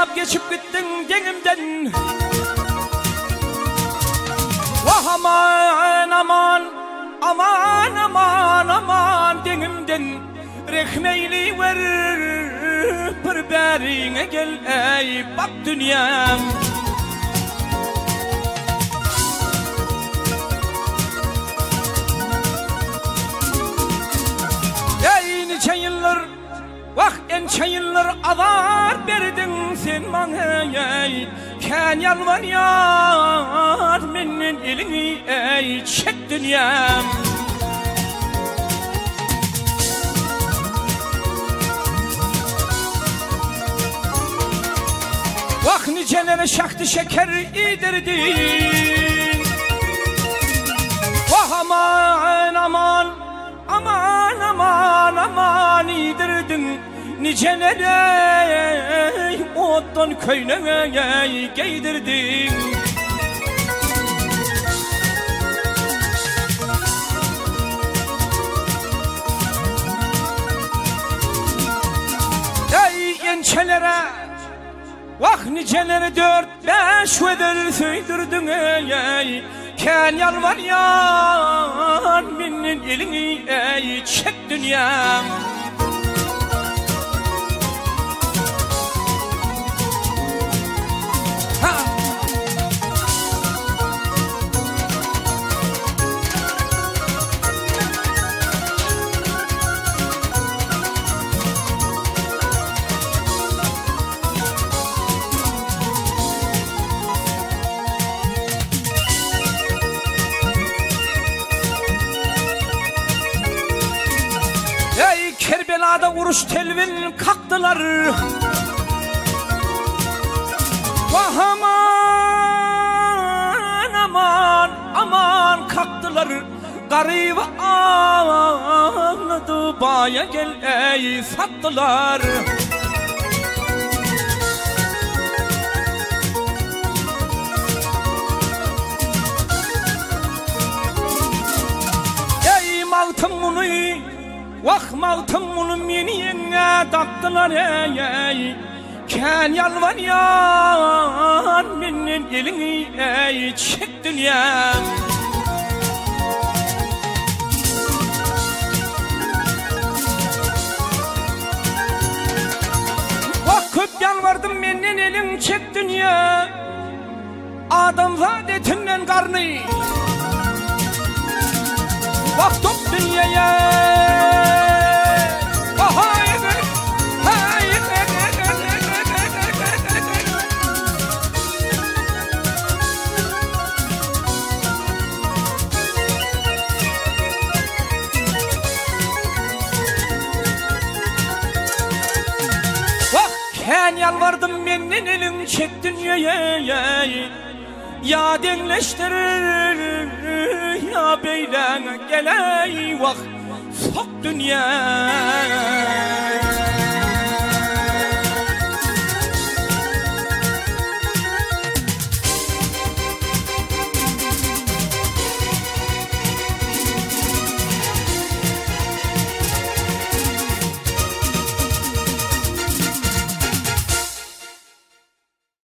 Ağlap geçip gittin denimden. Vah aman aman, aman aman aman denimden. Rekmeyli ver bir berine gel ey bak dünyam. Ey nice yıllar, vah ençe yıllar azar verdin sen bana ey. Ken yalvar yar menin elini ey çek dünyam. Vah nicelere şaktı şeker yedirdin. Vah aman aman, aman aman aman yedirdin. Nicelere ottan köyüne giydirdin. Ey gençlere, vah niceleri 4-5 öder söydürdün ey. Ken yalvar yar menin elini ey çek dünyam. Kerbela'da vuruş telvin kalktılar. Vah aman aman aman kalktılar. Garip ağladı baya gel ey sattılar. Ey maltım bunu, vah maltım bunu meniyene taptılar ey. Ken yalvar yar menin elini ey çek dünyam. Vah köp yalvardım menin elin çek dünya. Adam zadetinden karnı. Vah top dünyaya. Ken yalvardım menin elin çek dünyaya. Ya denleştirir ya beylen geley vah sok dünya.